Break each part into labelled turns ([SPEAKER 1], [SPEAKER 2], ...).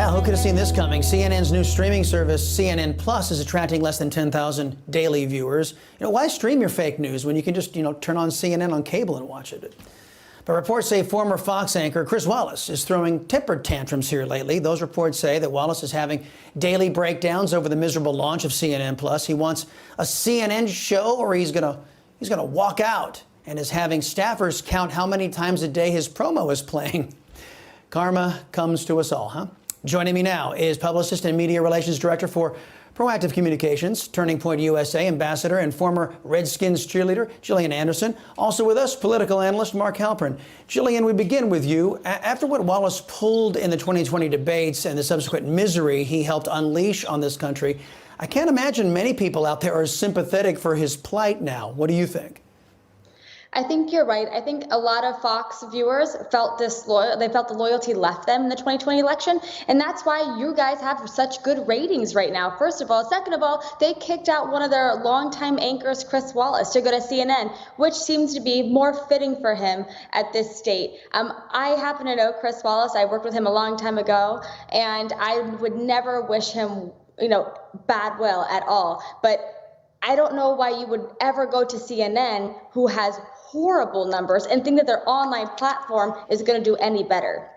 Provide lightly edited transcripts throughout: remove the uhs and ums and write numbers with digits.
[SPEAKER 1] Yeah, who could have seen this coming? CNN's new streaming service, CNN Plus, is attracting less than 10,000 daily viewers. Why stream your fake news when you can just, turn on CNN on cable and watch it? But reports say former Fox anchor Chris Wallace is throwing temper tantrums here lately. Those reports say that Wallace is having daily breakdowns over the miserable launch of CNN Plus. He wants a CNN show, or he's gonna walk out, and is having staffers count how many times a day his promo is playing. Karma comes to us all, huh? Joining me now is publicist and media relations director for Proactive Communications, Turning Point USA ambassador, and former Redskins cheerleader, Jillian Anderson. Also with us, political analyst Mark Halperin. Jillian, we begin with you. After what Wallace pulled in the 2020 debates and the subsequent misery he helped unleash on this country, I can't imagine many people out there are sympathetic for his plight now. What do you think?
[SPEAKER 2] I think you're right. I think a lot of Fox viewers felt they felt the loyalty left them in the 2020 election. And that's why you guys have such good ratings right now, first of all. Second of all, they kicked out one of their longtime anchors, Chris Wallace, to go to CNN, which seems to be more fitting for him at this state. I happen to know Chris Wallace. I worked with him a long time ago, and I would never wish him, bad will at all. But I don't know why you would ever go to CNN, who has horrible numbers, and think that their online platform is going to do any better.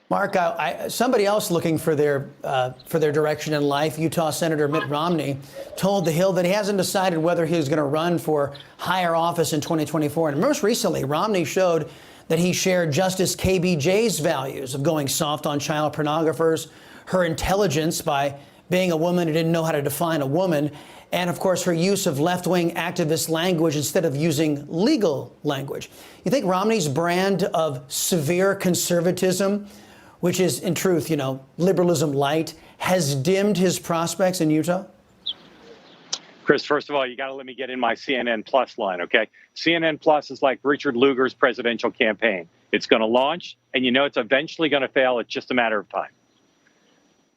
[SPEAKER 1] Mark, somebody else looking for their direction in life, Utah Senator Mitt Romney, told The Hill that he hasn't decided whether he's going to run for higher office in 2024. And most recently, Romney showed that he shared Justice KBJ's values of going soft on child pornographers, her intelligence by being a woman who didn't know how to define a woman, and of course her use of left-wing activist language instead of using legal language. You think Romney's brand of severe conservatism, which is in truth, liberalism light, has dimmed his prospects in Utah?
[SPEAKER 3] Chris, first of all, you got to let me get in my CNN Plus line, okay? CNN Plus is like Richard Lugar's presidential campaign. It's going to launch, and it's eventually going to fail. It's just a matter of time.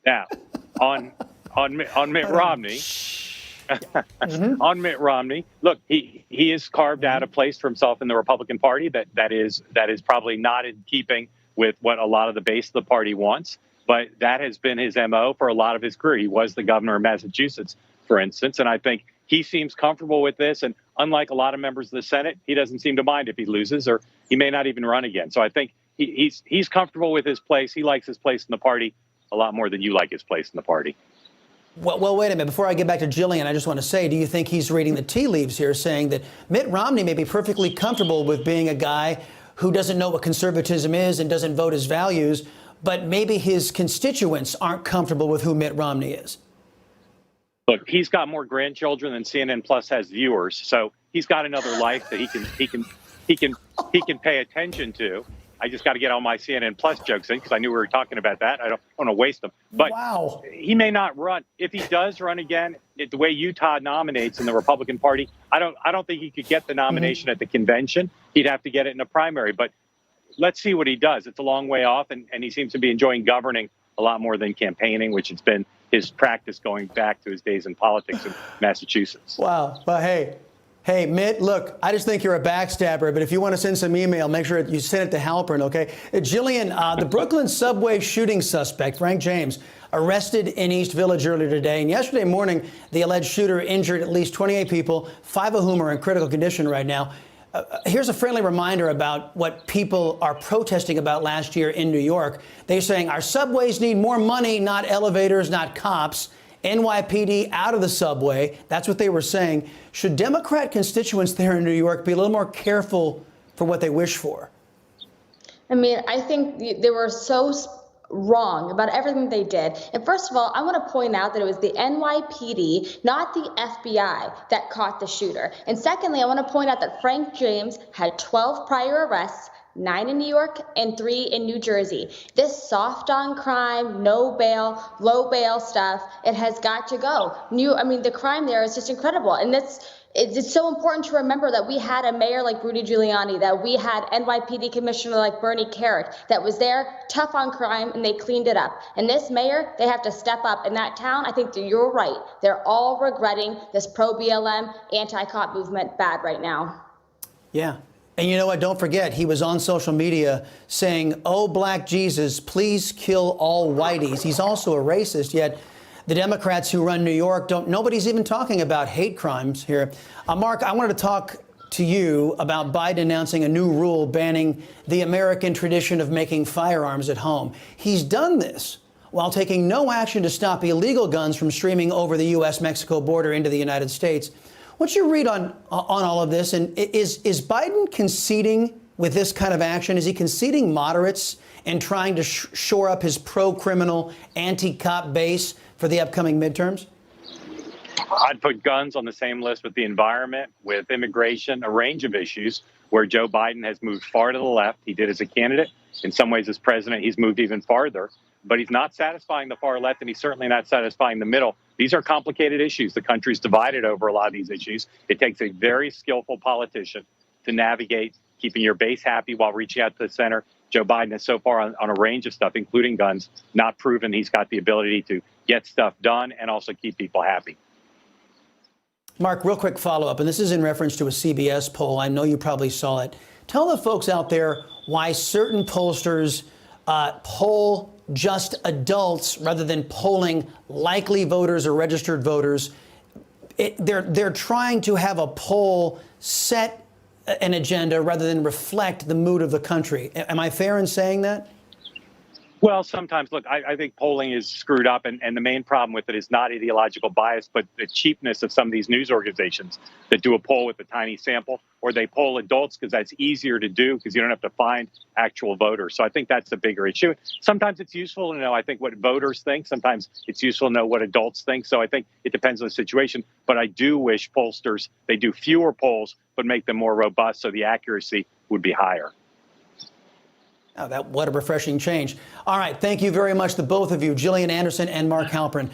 [SPEAKER 3] Now, on Mitt Romney, on Mitt Romney, look, he has carved out a place for himself in the Republican Party that is probably not in keeping with what a lot of the base of the party wants. But that has been his MO for a lot of his career. He was the governor of Massachusetts, for instance, and I think he seems comfortable with this. And unlike a lot of members of the Senate, he doesn't seem to mind if he loses, or he may not even run again. So I think he's comfortable with his place. He likes his place in the party a lot more than you like his place in the party.
[SPEAKER 1] Well, wait a minute. Before I get back to Jillian, I just want to say, do you think he's reading the tea leaves here, saying that Mitt Romney may be perfectly comfortable with being a guy who doesn't know what conservatism is and doesn't vote his values, but maybe his constituents aren't comfortable with who Mitt Romney is?
[SPEAKER 3] Look, he's got more grandchildren than CNN Plus has viewers, so he's got another life that he can pay attention to. I just got to get all my CNN Plus jokes in because I knew we were talking about that. I don't want to waste them. But
[SPEAKER 1] wow.
[SPEAKER 3] He may not run. If he does run again, the way Utah nominates in the Republican Party, I don't think he could get the nomination at the convention. He'd have to get it in a primary. But let's see what he does. It's a long way off, and he seems to be enjoying governing a lot more than campaigning, which has been his practice going back to his days in politics in Massachusetts.
[SPEAKER 1] Wow. Well, Hey, Mitt, look, I just think you're a backstabber, but if you want to send some email, make sure you send it to Halperin, okay? Jillian, the Brooklyn subway shooting suspect, Frank James, arrested in East Village earlier today. And yesterday morning, the alleged shooter injured at least 28 people, 5 of whom are in critical condition right now. Here's a friendly reminder about what people are protesting about last year in New York. They're saying our subways need more money, not elevators, not cops. NYPD out of the subway. That's what they were saying. Should Democrat constituents there in New York be a little more careful for what they wish for?
[SPEAKER 2] I mean, I think they were so wrong about everything they did. And first of all, I want to point out that it was the NYPD, not the FBI, that caught the shooter. And secondly, I want to point out that Frank James had 12 prior arrests, 9 in New York and 3 in New Jersey. This soft on crime, no bail, low bail stuff, it has got to go. The crime there is just incredible. And it's so important to remember that we had a mayor like Rudy Giuliani, that we had NYPD commissioner like Bernie Carrick that was there, tough on crime, and they cleaned it up. And this mayor, they have to step up. In that town, I think that you're right. They're all regretting this pro-BLM, anti-cop movement bad right now.
[SPEAKER 1] Yeah. And you know what? Don't forget, he was on social media saying, "Oh, black Jesus, please kill all whiteys." He's also a racist, yet the Democrats who run New York nobody's even talking about hate crimes here. Mark, I wanted to talk to you about Biden announcing a new rule banning the American tradition of making firearms at home. He's done this while taking no action to stop illegal guns from streaming over the U.S.-Mexico border into the United States. What's your read on all of this? And is Biden conceding with this kind of action? Is he conceding moderates and trying to shore up his pro-criminal, anti-cop base for the upcoming midterms?
[SPEAKER 3] I'd put guns on the same list with the environment, with immigration, a range of issues where Joe Biden has moved far to the left. He did as a candidate. In some ways, as president, he's moved even farther. But he's not satisfying the far left, and he's certainly not satisfying the middle. These are complicated issues. The country's divided over a lot of these issues. It takes a very skillful politician to navigate keeping your base happy while reaching out to the center. Joe Biden has so far on a range of stuff, including guns, not proven he's got the ability to get stuff done and also keep people happy.
[SPEAKER 1] Mark, real quick follow-up, and this is in reference to a CBS poll. I know you probably saw it. Tell the folks out there why certain pollsters poll just adults rather than polling likely voters or registered voters. They're trying to have a poll set an agenda rather than reflect the mood of the country. Am I fair in saying that?
[SPEAKER 3] Well, sometimes, look, I think polling is screwed up, and the main problem with it is not ideological bias, but the cheapness of some of these news organizations that do a poll with a tiny sample, or they poll adults because that's easier to do because you don't have to find actual voters. So I think that's the bigger issue. Sometimes it's useful to know, I think, what voters think. Sometimes it's useful to know what adults think. So I think it depends on the situation. But I do wish pollsters, they do fewer polls, but make them more robust so the accuracy would be higher.
[SPEAKER 1] Oh, what a refreshing change. All right. Thank you very much, the both of you, Jillian Anderson and Mark Halperin.